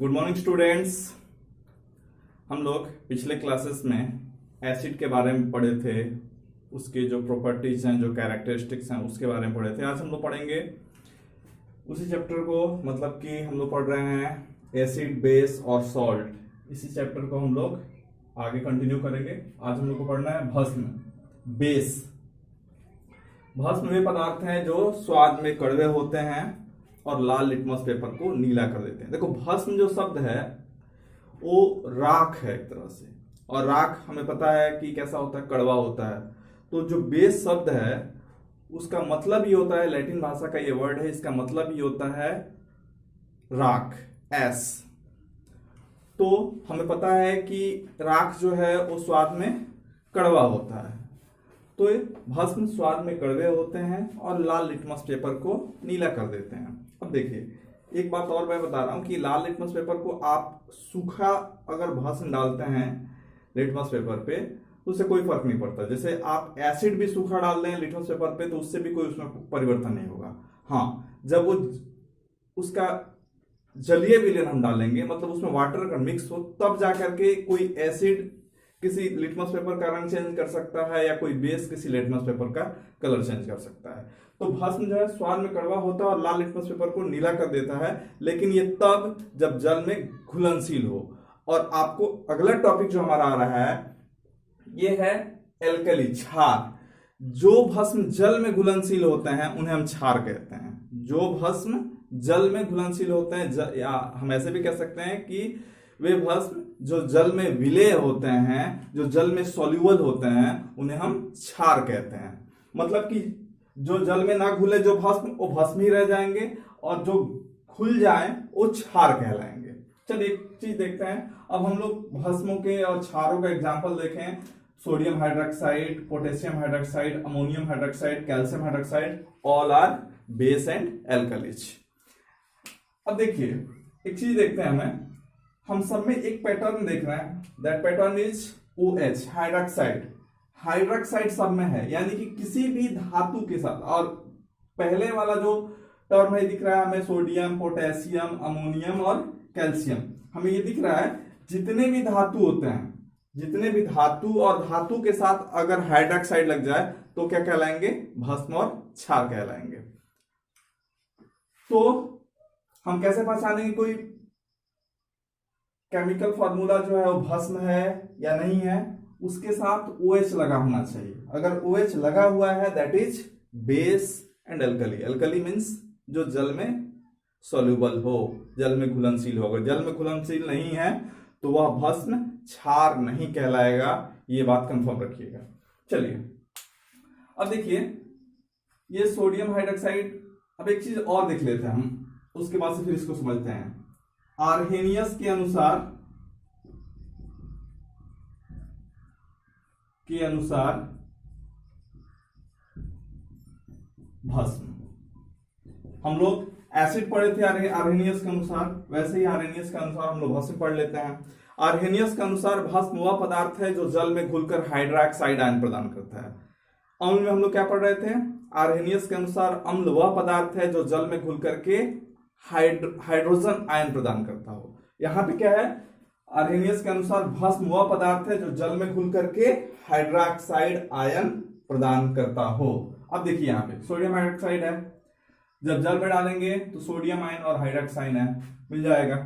Good morning students. हम लोग पिछले क्लासेस में एसिड के बारे में पढ़े थे, उसके जो प्रॉपर्टीज हैं, जो कैरेक्टरिस्टिक्स हैं, उसके बारे में पढ़े थे। आज हम लोग पढ़ेंगे उसी चैप्टर को, मतलब कि हम लोग पढ़ रहे हैं एसिड, बेस और सॉल्ट। इसी चैप्टर को हम लोग आगे कंटिन्यू करेंगे। आज हम लोग को पढ़ना है भस्म, बेस। भस्म वे पदार्थ हैं जो स्वाद में कड़वे होते हैं और लाल लिटमस पेपर को नीला कर देते हैं। देखो, भस्म जो शब्द है वो राख है एक तरह से, और राख हमें पता है कि कैसा होता है, कड़वा होता है। तो जो बेस शब्द है उसका मतलब ये होता है, लैटिन भाषा का ये वर्ड है, इसका मतलब ये होता है राख, एस। तो हमें पता है कि राख जो है वो स्वाद में कड़वा होता है, तो भस्म स्वाद में कड़वे होते हैं और लाल लिटमस पेपर को नीला कर देते हैं। अब देखिए, एक बात और मैं बता रहा हूं कि लाल लिटमस पेपर को आप सूखा अगर भस्म डालते हैं लिटमस पेपर पे तो उससे कोई फर्क नहीं पड़ता। जैसे आप एसिड भी सूखा डाल दें लिटमस पेपर पे तो उससे भी कोई उसमें परिवर्तन नहीं होगा। हाँ, जब वो उसका जलीय विलयन हम डालेंगे, मतलब उसमें वाटर का मिक्स हो, तब जाकर के कोई एसिड किसी लिटमस पेपर का रंग चेंज कर सकता है या कोई बेस किसी लिटमस पेपर का कलर चेंज कर सकता है। तो भस्म जो है स्वाद में कड़वा होता है और लाल लिटमस पेपर को नीला कर देता है, लेकिन ये तब जब जल में घुलनशील हो। और आपको अगला टॉपिक जो हमारा आ रहा है ये है एल्कली, क्षार। जो भस्म जल में घुलनशील होते हैं उन्हें हम क्षार कहते हैं। जो भस्म जल में घुलनशील होते हैं, या हम ऐसे भी कह सकते हैं कि वे भस्म जो जल में विलेय होते हैं, जो जल में सॉल्यूबल होते हैं, उन्हें हम क्षार कहते हैं। मतलब कि जो जल में ना घुले जो भस्म, वो भस्म ही रह जाएंगे, और जो घुल जाए वो क्षार कहलाएंगे। चलिए एक चीज देखते हैं। अब हम लोग भस्मों के और क्षारों का एग्जाम्पल देखें। Sodium hydroxide, potassium hydroxide, ammonium hydroxide, calcium hydroxide, all are base and alkalis. अब देखिए एक चीज देखते हैं, हम सब में एक पैटर्न देख रहे हैं। That pattern is OH, hydroxide. Hydroxide सब में है, यानी कि किसी भी धातु के साथ। और पहले वाला जो टर्म है दिख रहा है हमें, सोडियम, पोटेशियम, अमोनियम और कैल्शियम। हमें ये दिख रहा है जितने भी धातु होते हैं, जितने भी धातु और धातु के साथ अगर हाइड्रोक्साइड लग जाए तो क्या कहलाएंगे? भस्म और क्षार कहलाएंगे। तो हम कैसे पहचानेंगे कोई केमिकल फॉर्मूला जो है वो भस्म है या नहीं है? उसके साथ OH लगा होना चाहिए। अगर OH लगा हुआ है that is base and alkali. Alkali means जो जल में सॉल्यूबल हो, जल में घुलनशील हो। अगर जल में घुलनशील नहीं है तो वह भस्म क्षार नहीं कहलाएगा, ये बात कंफर्म रखिएगा। चलिए अब देखिए ये सोडियम हाइड्रोक्साइड। अब एक चीज और देख लेते हैं हम, उसके बाद से फिर इसको समझते हैं। आर्हेनियस के अनुसार भस्म, हम लोग एसिड पढ़े थे आर्हेनियस के अनुसार, वैसे ही आर्हेनियस के अनुसार हम लोग भस्म पढ़ लेते हैं। आर्हेनियस के अनुसार भस्म वह पदार्थ है जो जल में घुलकर हाइड्रोक्साइड आयन प्रदान करता है। अम्ल में हम लोग क्या पढ़ रहे थे? आर्हेनियस के अनुसार अम्ल वह पदार्थ है जो जल में घुल करके हाइड्रोजन आयन प्रदान करता हो। यहां पे क्या है? आर्हेनियस के अनुसार भस्म वह पदार्थ है जो जल में घुल करके हाइड्रोक्साइड आयन प्रदान करता हो। अब देखिए यहां पे सोडियम हाइड्रोक्साइड है, जब जल में डालेंगे तो सोडियम आयन और हाइड्रोक्साइड है मिल जाएगा।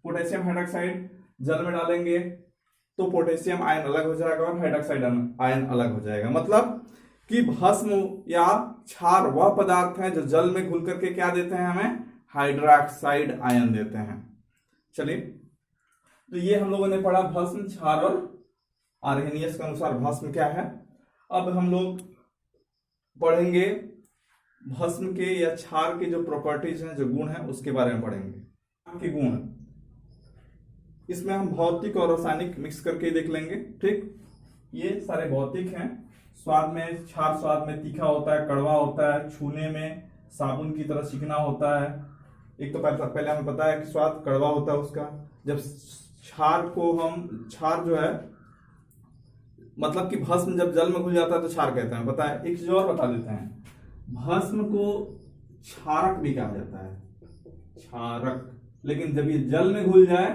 पोटेशियम हाइड्रोक्साइड जल में डालेंगे तो पोटेशियम आयन अलग हो जाएगा और हाइड्रोक्साइड आयन अलग हो जाएगा। मतलब कि भस्म या क्षार वह पदार्थ है जो जल में घुल करके क्या देते हैं हमें? हाइड्रोक्साइड आयन देते हैं। चलिए, तो ये हम लोगों ने पढ़ा भस्म, क्षार और आर्हेनियस के अनुसार भस्म क्या है। अब हम लोग पढ़ेंगे भस्म के या क्षार के जो प्रॉपर्टीज हैं, जो गुण हैं, उसके बारे में पढ़ेंगे। के गुण इसमें हम भौतिक और रासायनिक मिक्स करके देख लेंगे। ठीक, ये सारे भौतिक हैं। स्वाद में क्षार स्वाद में तीखा होता है, कड़वा होता है, छूने में साबुन की तरह चिकना होता है। एक तो पहले हमें पता है कि स्वाद कड़वा होता है उसका। जब क्षार जो है, मतलब कि भस्म जब जल में घुल जाता है तो क्षार कहते हैं, पता है। एक चीज और बता देते हैं, भस्म को क्षारक भी कहा जाता है। क्षारक लेकिन जब ये जल में घुल जाए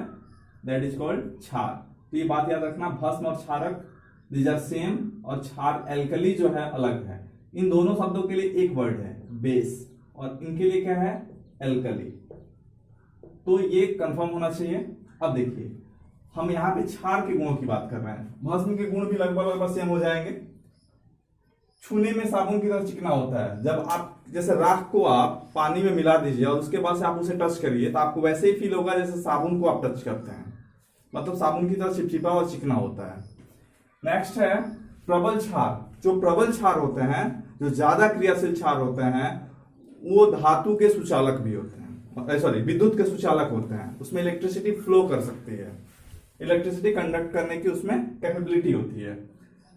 दैट इज कॉल्ड क्षार। तो ये बात याद रखना, भस्म और क्षारक दीज आर सेम, और क्षार एल्कली जो है अलग है। इन दोनों शब्दों के लिए एक वर्ड है बेस, और इनके लिए क्या है एल्कली। तो ये कंफर्म होना चाहिए। अब देखिए हम यहाँ पे क्षार के गुणों की बात कर रहे हैं, भस्म के गुण भी लगभग सेम हो जाएंगे। छूने में साबुन की तरह चिकना होता है। जब आप जैसे राख को आप पानी में मिला दीजिए और उसके बाद से आप उसे टच करिए तो आपको वैसे ही फील होगा जैसे साबुन को आप टच करते हैं, मतलब साबुन की तरह चिपचिपा और चिकना होता है। नेक्स्ट है प्रबल क्षार। जो प्रबल क्षार होते हैं, जो ज्यादा क्रियाशील क्षार होते हैं, वो धातु के सुचालक भी होते हैं, सॉरी विद्युत के सुचालक होते हैं। उसमें इलेक्ट्रिसिटी फ्लो कर सकती है, इलेक्ट्रिसिटी कंडक्ट करने की उसमें कैपेबिलिटी होती है।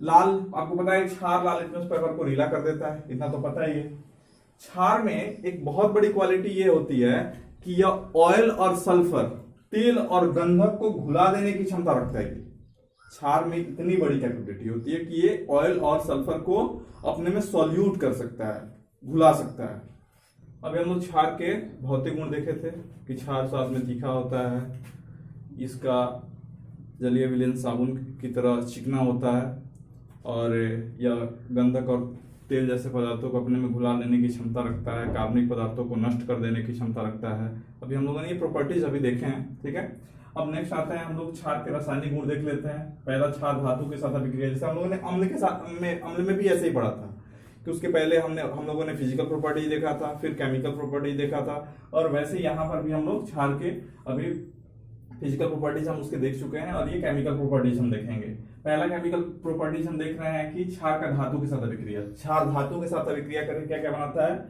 लाल, आपको पता है क्षार लाल लिटमस पेपर को नीला कर देता है, इतना तो पता ही है। क्षार में एक बहुत बड़ी क्वालिटी ये होती है कि यह ऑयल और सल्फर, तेल और गंधक को घुला देने की क्षमता रखता है। क्षार में इतनी बड़ी कैपेबिलिटी होती है कि ये ऑयल और सल्फर को अपने में सॉल्यूट कर सकता है, घुला सकता है। अभी हम लोग क्षार के भौतिक गुण देखे थे कि क्षार स्वाद में तीखा होता है, इसका जलीय विलयन साबुन की तरह चिकना होता है, और यह गंधक और तेल जैसे पदार्थों को अपने में घुला लेने की क्षमता रखता है, कार्बनिक पदार्थों को नष्ट कर देने की क्षमता रखता है। अभी हम लोगों ने ये प्रॉपर्टीज अभी देखे हैं, ठीक है। अब नेक्स्ट आता है, हम लोग क्षार के रासायनिक गुण देख लेते हैं। पहला, क्षार धातु के साथ अभिक्रिया। जैसे हम लोगों ने अम्ल के साथ अम्ल में भी ऐसे ही पढ़ा था कि उसके पहले हम लोगों ने फिजिकल प्रॉपर्टी देखा था, फिर केमिकल प्रॉपर्टी देखा था, और वैसे यहाँ पर भी हम लोग क्षार के अभी फिजिकल प्रॉपर्टीज हम उसके देख चुके हैं, और ये केमिकल प्रॉपर्टीज हम देखेंगे। पहला केमिकल प्रॉपर्टीज हम देख रहे हैं कि क्षार का धातु के साथ अभिक्रिया। क्षार धातु के साथ अभिक्रिया करके क्या क्या बनाता है,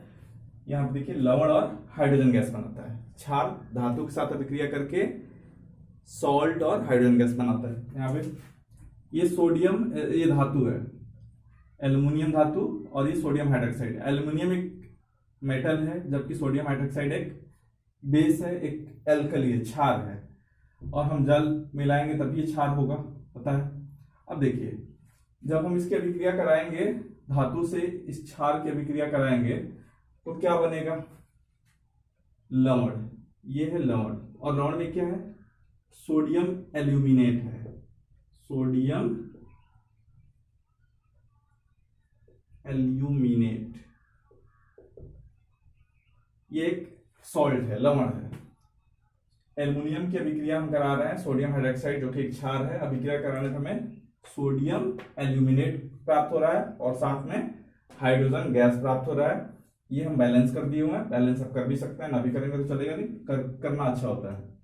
यहाँ पे देखिए लवण और हाइड्रोजन गैस बनाता है। क्षार धातु के साथ अभिक्रिया करके सॉल्ट और हाइड्रोजन गैस बनाता है। यहाँ पे ये सोडियम, ये धातु है एल्युमिनियम धातु, और ये सोडियम हाइड्रोक्साइड। एल्युमिनियम एक मेटल है, जबकि सोडियम हाइड्रोक्साइड एक बेस है, एक एल्कली है, क्षार है, और हम जल मिलाएंगे तभी ये क्षार होगा, पता है। अब देखिए जब हम इसकी अभिक्रिया कराएंगे, धातु से इस क्षार की अभिक्रिया कराएंगे तो क्या बनेगा, लवण। ये है लवण, और लवण में क्या है, सोडियम एल्यूमिनेट है, सोडियम एल्यूमिनेट, ये एक सॉल्ट है, लवण है। एल्युमिनियम की अभिक्रिया हम करा रहे हैं, सोडियम हाइड्रोक्साइड जो कि एक क्षार है, अभिक्रिया कराने से हमें सोडियम एल्यूमिनेट प्राप्त हो रहा है, और साथ में हाइड्रोजन गैस प्राप्त हो रहा है। ये हम बैलेंस कर दिए हुए हैं, बैलेंस आप कर भी सकते हैं, ना भी करेंगे तो चलेगा नहीं, करना अच्छा होता है।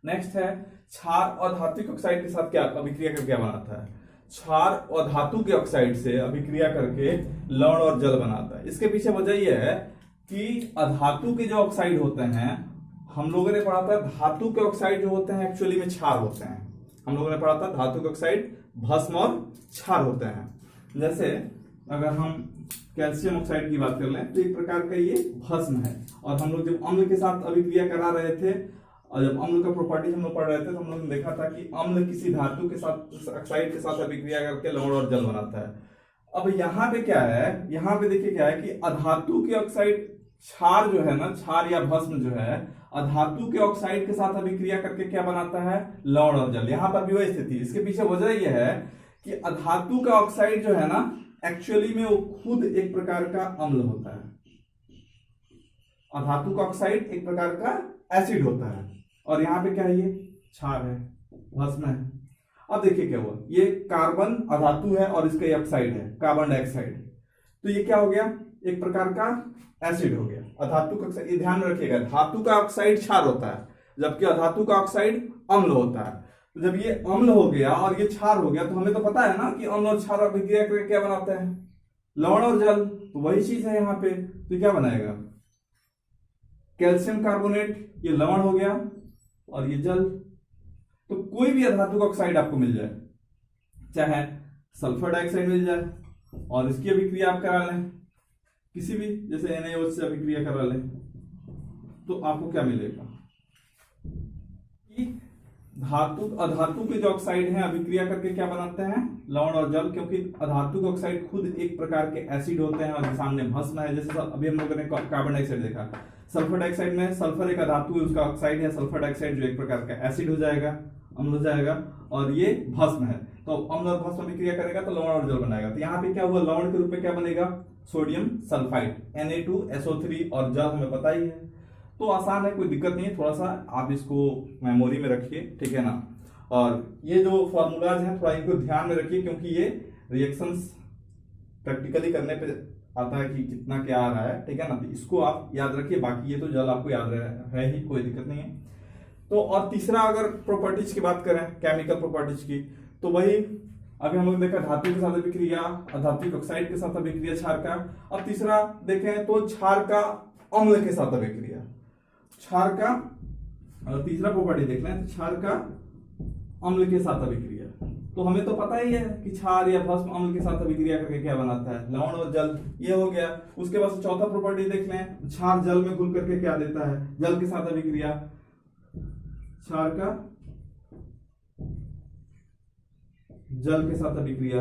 नेक्स्ट है क्षार और धातु ऑक्साइड के साथ क्या अभिक्रिया करके क्या बनाता है। क्षार और धातु के ऑक्साइड से अभिक्रिया करके लवण और जल बनाता है। इसके पीछे वजह यह है कि अधातु के जो ऑक्साइड होते हैं, हम लोगों ने पढ़ा था धातु के ऑक्साइड जो होते हैं एक्चुअली में क्षार होते हैं। हम लोगों ने पढ़ा था धातु के ऑक्साइड भस्म और क्षार होते हैं। जैसे अगर हम कैल्शियम ऑक्साइड की बात कर लें तो एक प्रकार का ये भस्म है, और हम लोग जब अम्ल के साथ अभिक्रिया करा रहे थे, और जब अम्ल का प्रॉपर्टी हम लोग पढ़ रहे थे, तो हम लोग ने देखा था कि अम्ल किसी धातु के साथ ऑक्साइड के साथ अभिक्रिया करके लवण और जल बनाता है। अब यहाँ पे क्या है, यहाँ पे देखिए क्या है कि अधातु के ऑक्साइड, क्षार जो है ना, क्षार या भस्म जो है, अधातु के ऑक्साइड के साथ अभिक्रिया करके क्या बनाता है, लवण और जल। यहां पर भी वही स्थिति। इसके पीछे वजह यह है कि अधातु का ऑक्साइड जो है ना, एक्चुअली में वो खुद एक प्रकार का अम्ल होता है। अधातु का ऑक्साइड एक प्रकार का एसिड होता है, और यहाँ पे क्या है, ये क्षार है, भस्म है। अब देखिए क्या हुआ, ये कार्बन अधातु है और इसका ऑक्साइड है कार्बन डाइऑक्साइड, तो ये क्या हो गया, एक प्रकार का एसिड हो गया। अधातु का ऑक्साइड, ध्यान रखिएगा, धातु का ऑक्साइड क्षार होता है, जबकि अधातु का ऑक्साइड अम्ल होता है। तो जब ये अम्ल हो गया और ये क्षार हो गया, तो हमें तो पता है ना कि अम्ल और क्षार अभिक्रिया करके क्या बनाते हैं, लवण और जल। तो वही चीज है यहाँ पे। तो क्या बनाएगा, कैल्शियम कार्बोनेट, ये लवण हो गया, और ये जल। तो कोई भी अधातु का ऑक्साइड आपको मिल जाए, चाहे सल्फर डाइऑक्साइड मिल जाए, और इसकी अभिक्रिया आप करा लें किसी भी, जैसे NaOH से अभिक्रिया करा लें, तो आपको क्या मिलेगा कि अधातु के जो ऑक्साइड हैं अभिक्रिया करके क्या बनाते हैं, लवण और जल, क्योंकि अधातु के ऑक्साइड खुद एक प्रकार के एसिड होते हैं और सामने भस्म है। जैसे अभी हम लोगों ने कार्बन डाइऑक्साइड देखा, सल्फर डाइऑक्साइड में सल्फर एक अधातु है, उसका ऑक्साइड है सल्फर डाइऑक्साइड, जो एक प्रकार का एसिड हो जाएगा, अम्ल हो जाएगा, और ये भस्म है। तो अम्ल और भस्म अभिक्रिया करेगा तो लवण और जल बनाएगा। तो यहाँ पे क्या हुआ, लवण के रूप में क्या बनेगा, सोडियम सल्फाइड Na2SO3, और जल हमें पता ही है। तो आसान है, कोई दिक्कत नहीं है, थोड़ा सा आप इसको मेमोरी में रखिए, ठीक है ना। और ये जो फॉर्मूलाज हैं थोड़ा इनको ध्यान में रखिए, क्योंकि ये रिएक्शंस प्रैक्टिकली करने पे आता है कि कितना क्या आ रहा है, ठीक है ना। तो इसको आप याद रखिए, बाकी ये तो जल आपको याद है ही, कोई दिक्कत नहीं है। तो और तीसरा अगर प्रॉपर्टीज की बात करें, केमिकल प्रॉपर्टीज की, तो वही अभी हम लोग देखा धातु के साथ अभिक्रिया, अधातु ऑक्साइड के साथ अभिक्रिया क्षार का। अब तीसरा देखें तो क्षार का अम्ल के साथ अभिक्रिया, क्षार का, और तीसरा प्रॉपर्टी देख लें, क्षार का अम्ल के साथ अभिक्रिया। तो हमें तो पता ही है कि क्षार या भस्म अम्ल के साथ अभिक्रिया करके क्या बनाता है, लवण और जल, ये हो गया। उसके बाद चौथा प्रॉपर्टी देख लें, क्षार जल में घुल करके क्या देता है, जल के साथ अभिक्रिया, क्षार का जल के साथ अभिक्रिया।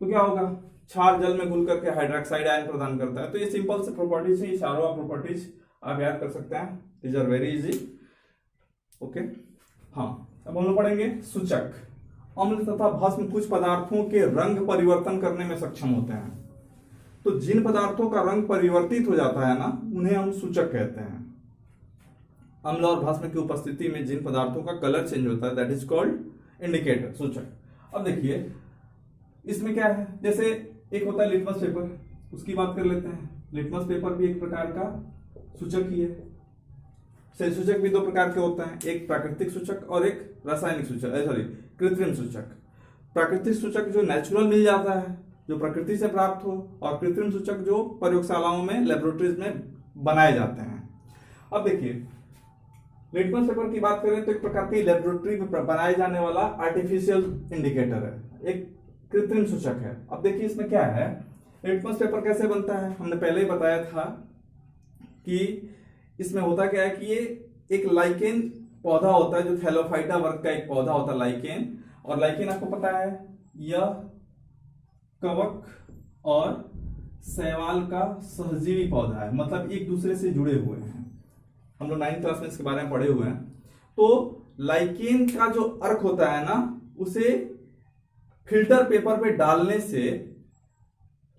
तो क्या होगा, क्षार जल में घुल करके हाइड्रोक्साइड आयन प्रदान करता है। तो ये सिंपल से प्रॉपर्टीज है, ये चारों प्रॉपर्टीज आप याद कर सकते हैं, these are very easy. Okay, हाँ, अब हम लोग पढ़ेंगे सूचक। अम्ल तथा भस्म कुछ पदार्थों के रंग परिवर्तन करने में सक्षम होते हैं। तो जिन पदार्थों का रंग परिवर्तित हो जाता है ना, उन्हें हम सूचक कहते हैं। अम्ल और भस्म की उपस्थिति में जिन पदार्थों का कलर चेंज होता है, दैट इज कॉल्ड इंडिकेटर, सूचक। अब देखिए इसमें क्या है, जैसे एक होता है लिटमस पेपर, उसकी बात कर लेते हैं। लिटमस पेपर भी एक प्रकार का सूचक ही है। सूचक भी दो प्रकार के होते हैं, एक प्राकृतिक सूचक और एक रासायनिक सूचक, सॉरी कृत्रिम सूचक। प्राकृतिक सूचक जो नेचुरल मिल जाता है, जो प्रकृति से प्राप्त हो, और कृत्रिम सूचक जो प्रयोगशालाओं में, लेबोरेटरीज में बनाए जाते हैं। अब देखिए लिटमस पेपर की बात करें तो एक प्रकार की लेबोरेटरी में बनाए जाने वाला आर्टिफिशियल इंडिकेटर है, एक कृत्रिम सूचक है। अब देखिए इसमें क्या है, लिटमस पेपर कैसे बनता है, हमने पहले ही बताया था कि इसमें होता क्या है कि ये एक लाइकेन पौधा होता है, जो थैलोफाइटा वर्ग का एक पौधा होता है लाइकेन। और लाइकेन आपको पता है यह कवक और शैवाल का सहजीवी पौधा है, मतलब एक दूसरे से जुड़े हुए हैं। हम लोग 9th क्लास में इसके बारे में पढ़े हुए हैं। तो लाइकेन का जो अर्क होता है ना, उसे फिल्टर पेपर पे डालने से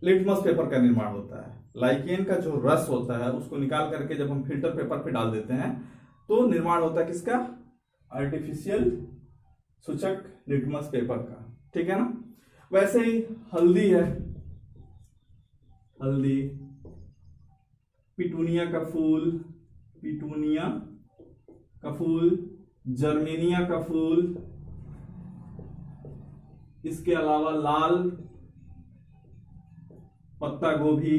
लिटमस पेपर का निर्माण होता है। लाइकेन का जो रस होता है उसको निकाल करके जब हम फिल्टर पेपर पे डाल देते हैं तो निर्माण होता है किसका, आर्टिफिशियल सूचक लिटमस पेपर का, ठीक है ना। वैसे ही हल्दी है, हल्दी, पिटूनिया का फूल, पिटूनिया का फूल, जर्मेनिया का फूल, इसके अलावा लाल पत्ता गोभी,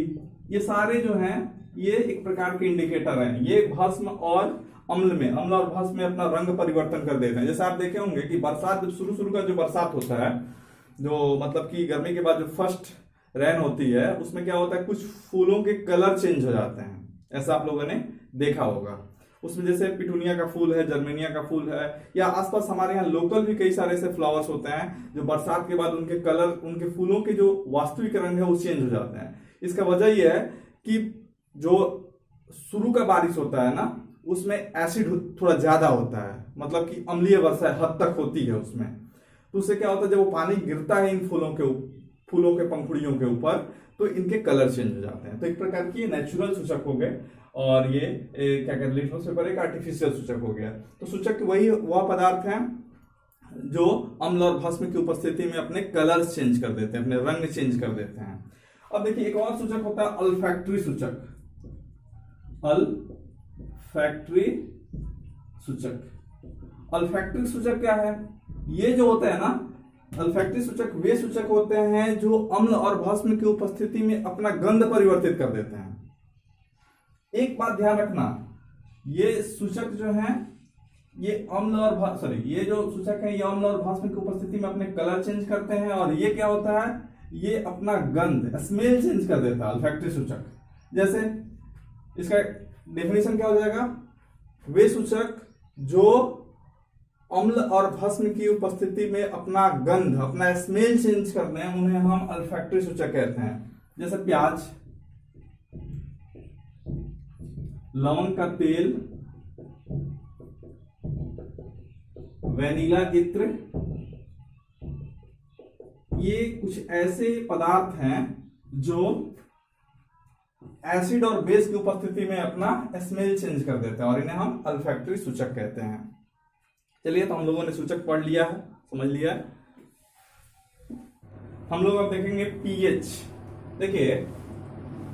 ये सारे जो हैं ये एक प्रकार के इंडिकेटर हैं। ये भस्म और अम्ल में, अम्ल और भस्म में अपना रंग परिवर्तन कर देते हैं। जैसे आप देखे होंगे कि बरसात, जब शुरू का जो बरसात होता है, जो मतलब कि गर्मी के बाद जो फर्स्ट रेन होती है, उसमें क्या होता है, कुछ फूलों के कलर चेंज हो जाते हैं, ऐसा आप लोगों ने देखा होगा। उसमें जैसे पिटूनिया का फूल है, जर्मेनिया का फूल है, या आसपास हमारे यहाँ लोकल भी कई सारे ऐसे फ्लावर्स होते हैं जो बरसात के बाद उनके कलर, उनके फूलों के जो वास्तविक रंग है वो चेंज हो जाते हैं। इसका वजह यह है कि जो शुरू का बारिश होता है ना, उसमें एसिड थोड़ा ज्यादा होता है, मतलब कि अम्लीय वर्षा हद तक होती है उसमें। तो उससे क्या होता है, जब वो पानी गिरता है इन फूलों के पंखुड़ियों के ऊपर, तो इनके कलर चेंज हो जाते हैं। तो एक प्रकार की नेचुरल सूचक हो गए, और ये क्या कहते हैं, लिटमस पेपर एक आर्टिफिशियल सूचक हो गया। तो सूचक वही वह पदार्थ हैं जो अम्ल और भस्म की उपस्थिति में अपने कलर्स चेंज कर देते हैं, अपने रंग चेंज कर देते हैं। अब देखिए एक और सूचक होता है अल्फैक्टरी सूचक। अल्फैक्टरी सूचक, अल्फैक्टरी सूचक क्या है, ये जो होता है ना, अल्फैक्टरी सूचक वे सूचक होते हैं जो अम्ल और भस्म की उपस्थिति में अपना गंध परिवर्तित कर देते हैं। एक बात ध्यान रखना, ये सूचक जो हैं ये अम्ल और ये जो सूचक है ये अम्ल और भस्म की उपस्थिति में अपने कलर चेंज करते हैं, और ये क्या होता है, ये अपना गंध, स्मेल चेंज कर देता है अल्फैक्टरी सूचक। जैसे इसका डेफिनेशन क्या हो जाएगा, वे सूचक जो अम्ल और भस्म की उपस्थिति में अपना गंध, अपना स्मेल चेंज करते हैं, उन्हें हम अल्फैक्टरी सूचक कहते हैं। जैसे प्याज, लवंग का तेल, वैनिला इत्र, ये कुछ ऐसे पदार्थ हैं जो एसिड और बेस की उपस्थिति में अपना स्मेल चेंज कर देते हैं और इन्हें हम अल्फैक्टरी सूचक कहते हैं। चलिए, तो हम लोगों ने सूचक पढ़ लिया है, समझ लिया है। हम लोग अब देखेंगे पीएच। देखिए,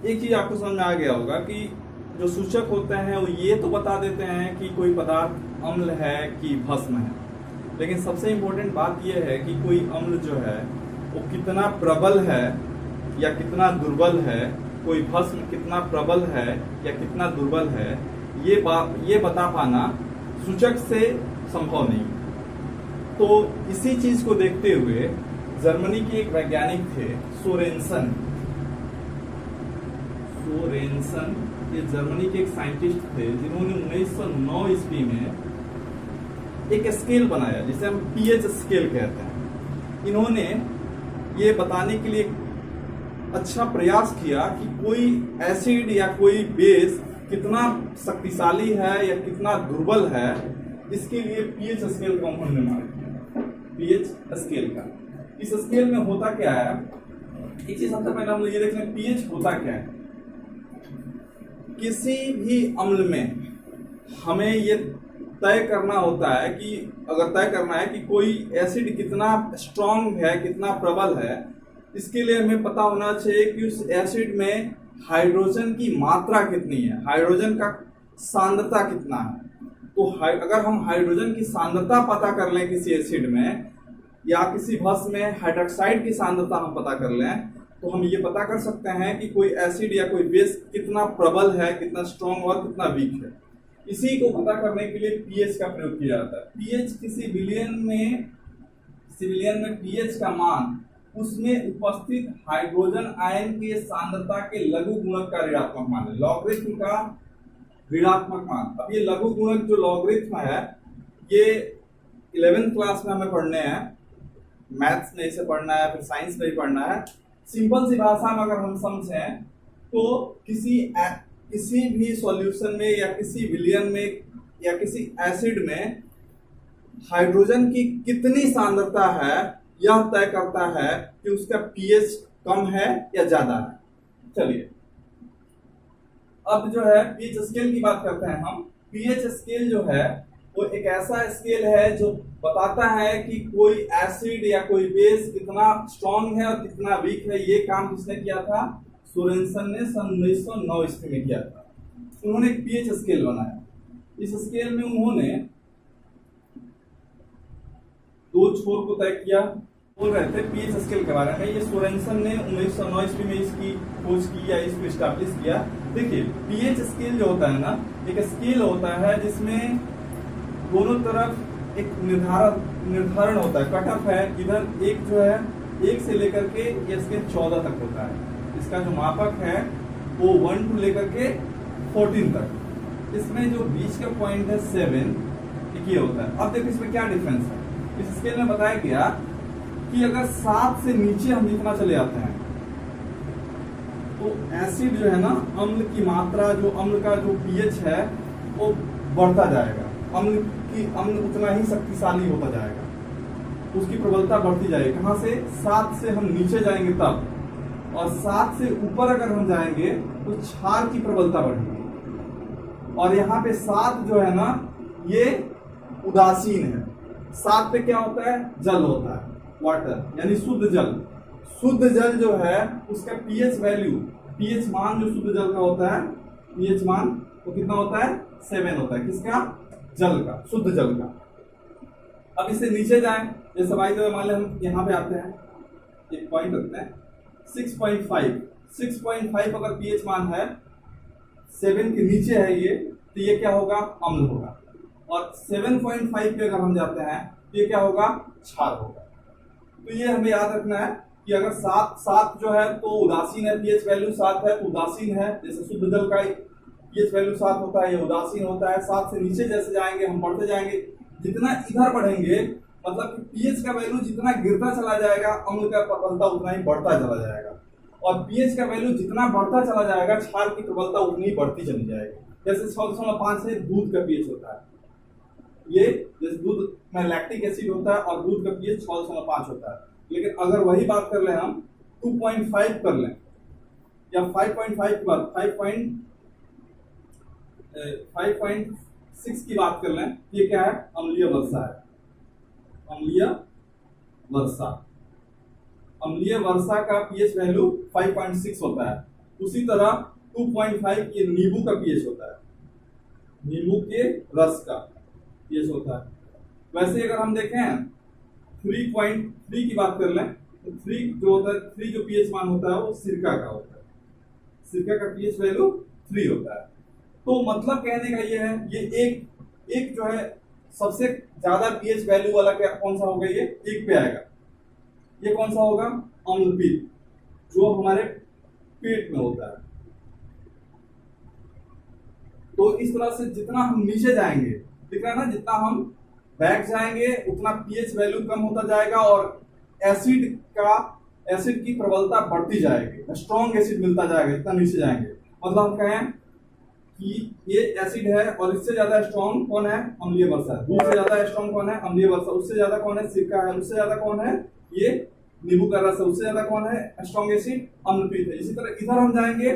एक चीज आपको समझ में आ गया होगा कि जो सूचक होते हैं वो ये तो बता देते हैं कि कोई पदार्थ अम्ल है कि भस्म है, लेकिन सबसे इंपॉर्टेंट बात यह है कि कोई अम्ल जो है वो कितना प्रबल है या कितना दुर्बल है, कोई भस्म कितना प्रबल है या कितना दुर्बल है, ये बता पाना सूचक से संभव नहीं। तो इसी चीज को देखते हुए जर्मनी के एक वैज्ञानिक थे सोरेनसन, ये जर्मनी के एक साइंटिस्ट थे जिन्होंने 1909 ईस्वी में एक स्केल बनाया जिसे हम पीएच स्केल कहते हैं। इन्होंने ये बताने के लिए अच्छा प्रयास किया कि कोई एसिड या कोई बेस कितना शक्तिशाली है या कितना दुर्बल है। इसके लिए पीएच स्केल का उन्होंने निर्माण किया, पीएच स्केल का। इस स्केल में होता क्या है, एक चीज सबसे पहले हम लोग ये देख लें, पीएच होता क्या है। किसी भी अम्ल में हमें ये तय करना होता है कि अगर तय करना है कि कोई एसिड कितना स्ट्रांग है, कितना प्रबल है, इसके लिए हमें पता होना चाहिए कि उस एसिड में हाइड्रोजन की मात्रा कितनी है, हाइड्रोजन का सांद्रता कितना है। तो अगर हम हाइड्रोजन की सांद्रता पता कर लें किसी एसिड में या किसी भस्म में हाइड्रोक्साइड की सांद्रता हम पता कर लें, तो हम ये पता कर सकते हैं कि कोई एसिड या कोई बेस कितना प्रबल है, कितना स्ट्रांग और कितना वीक है। इसी को पता करने के लिए पीएच का प्रयोग किया जाता है। पीएच किसी विलयन में पीएच का मान उसमें उपस्थित हाइड्रोजन आयन के सांद्रता के लघु गुणक का ऋणात्मक मान है, लॉगरिथम का ऋणात्मक मान। अब ये लघु गुणक जो लॉगरिथम है, ये 11th क्लास में हमें पढ़ने हैं, मैथ्स में इसे पढ़ना है, फिर साइंस में भी पढ़ना है। सिंपल सी भाषा में अगर हम समझें तो किसी भी सॉल्यूशन में या किसी विलयन में या किसी एसिड में हाइड्रोजन की कितनी सांद्रता है यह तय करता है कि उसका पीएच कम है या ज्यादा है। चलिए, अब जो है पीएच स्केल की बात करते हैं हम। पीएच स्केल जो है वो एक ऐसा स्केल है जो बताता है कि कोई एसिड या कोई बेस कितना स्ट्रांग है और कितना वीक है। ये काम किसने किया था? सोरेनसन ने सन 1909 ईस्वी में किया था। उन्होंने एक पीएच स्केल बनाया। इस स्केल में उन्होंने दो छोर को तय किया। बोल रहे थे पीएच स्केल के बारे में। ये सोरेनसन ने 1909 ईस्वी में इसकी खोज की या इसको स्टैब्लिश किया। देखिए, पीएच स्केल जो होता है ना, एक स्केल होता है जिसमें दोनों तरफ एक निर्धारण होता है, कट ऑफ है। इधर एक जो है 1 से लेकर के ये स्केल 14 तक होता है। इसका जो मापक है वो 1 to लेकर के 14 तक। इसमें जो बीच का पॉइंट है 7, ये होता है। अब देखो इसमें क्या डिफरेंस है। इस स्केल में बताया गया कि अगर 7 से नीचे हम जितना चले जाते हैं तो एसिड जो है ना, अम्ल की मात्रा, जो अम्ल का जो पीएच है वो बढ़ता जाएगा। अम्ल उतना ही शक्तिशाली होता जाएगा, उसकी प्रबलता बढ़ती जाएगी। कहां से? 7 से हम नीचे जाएंगे तब, और 7 से ऊपर अगर हम जाएंगे तो क्षार की प्रबलता बढ़ेगी। और यहाँ पे 7 जो है ना, ये उदासीन है। 7 पे क्या होता है? जल होता है, वाटर, यानी शुद्ध जल। शुद्ध जल जो है उसका पीएच वैल्यू, पीएच मान जो शुद्ध जल का होता है, पीएच मान वो कितना होता है? 7 होता है। किसका? जल का, शुद्ध जल का। अब इससे नीचे जाएं, जैसे मान लें हम यहाँ पे आते हैं, एक पॉइंट रखते हैं 6.5 अगर पीएच मान है, 7 के नीचे है ये, तो ये क्या होगा? अम्ल होगा। और 7.5 पे अगर हम जाते हैं तो ये क्या होगा? क्षार होगा। तो ये हमें याद रखना है कि अगर 7 जो है तो उदासीन है, पीएच वैल्यू 7 है तो उदासीन है। जैसे शुद्ध जल का पीएच वैल्यू 7 होता है, ये उदासीन होता है। 7 से नीचे जैसे जाएंगे हम बढ़ते जाएंगे, जितना इधर बढ़ेंगे मतलब कि पीएच का वैल्यू जितना गिरता चला जाएगा अम्ल का प्रबलता उतना ही बढ़ता चला जाएगा, और पीएच का वैल्यू जितना बढ़ता चला जाएगा क्षार की प्रबलता उतनी बढ़ती चली जाएगी। जैसे 6.5 से दूध का पीएच होता है, ये जैसे दूध में लैक्टिक एसिड होता है और दूध का पीएच 6.5 होता है, लेकिन अगर वही बात कर लें हम 2.5 कर लें या 5.5 की बात 5.6 की बात कर लें, ये क्या है? अम्लीय वर्षा है। अम्लीय वर्षा, अम्लीय वर्षा का पीएच वैल्यू 5.6 होता है। उसी तरह 2.5 ये नींबू का पीएच होता है, नींबू के रस का पीएच होता है। वैसे अगर हम देखें 3.3 की बात कर लें तो 3 जो होता है, 3 जो पीएच मान होता है वो सिरका का होता है, सिरका का पीएच वैल्यू 3 होता है। तो मतलब कहने का ये है, ये एक जो है सबसे ज्यादा पीएच वैल्यू वाला क्या कौन सा होगा? ये 1 पे आएगा। ये कौन सा होगा? अम्लपित्त, जो हमारे पेट में होता है। तो इस तरह से जितना हम नीचे जाएंगे, दिख रहा है ना, जितना हम बैक जाएंगे उतना पीएच वैल्यू कम होता जाएगा और एसिड की प्रबलता बढ़ती जाएगी, स्ट्रॉन्ग एसिड मिलता जाएगा जितना नीचे जाएंगे। मतलब हम कहें कि ये एसिड है और इससे ज्यादा स्ट्रॉन्ग कौन है? अम्लीय वर्षा। दूध से ज्यादा स्ट्रॉन्ग कौन है? अम्लीय वर्षा। उससे ज्यादा कौन है? सिरका है। उससे ज्यादा कौन है? ये नींबू का रस है। उससे ज्यादा कौन है? स्ट्रॉन्ग एसिड अम्लपित्त है। इसी तरह इधर हम जाएंगे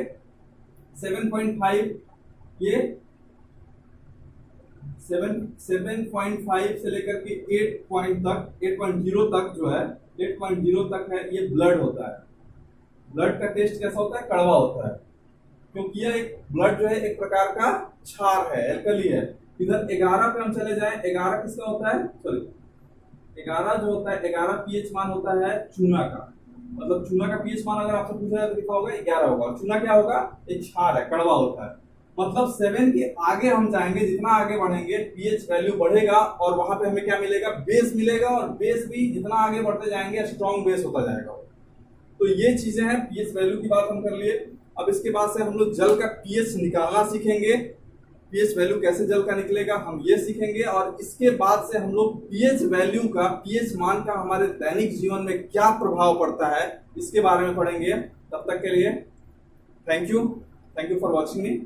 7.5, ये 7.5 से लेकर के 8.0 तक जो है, 8.0 तक है, ये ब्लड होता है। ब्लड का टेस्ट कैसा होता है? कड़वा होता है, क्योंकि यह एक ब्लड जो है एक प्रकार का क्षार है, एल्कली है। इधर 11 पे हम चले जाएं, 11 किसका होता है? सॉरी, 11 जो होता है, 11 पीएच मान होता है चूना का। मतलब चूना का पीएच मान अगर आपसे पूछा जाए तो कितना होगा? 11 होगा। चूना क्या होगा? एक क्षार है, कड़वा होता है। मतलब 7 के आगे हम जाएंगे, जितना आगे बढ़ेंगे पीएच वैल्यू बढ़ेगा और वहां पे हमें क्या मिलेगा? बेस मिलेगा, और बेस भी जितना आगे बढ़ते जाएंगे स्ट्रॉन्ग बेस होता जाएगा। तो ये चीजें हैं, पीएच वैल्यू की बात हम कर लिए। अब इसके बाद से हम लोग जल का पीएच निकालना सीखेंगे, पीएच वैल्यू कैसे जल का निकलेगा हम ये सीखेंगे। और इसके बाद से हम लोग पीएच वैल्यू का, पीएच मान का हमारे दैनिक जीवन में क्या प्रभाव पड़ता है इसके बारे में पढ़ेंगे। तब तक के लिए thank you for watching me.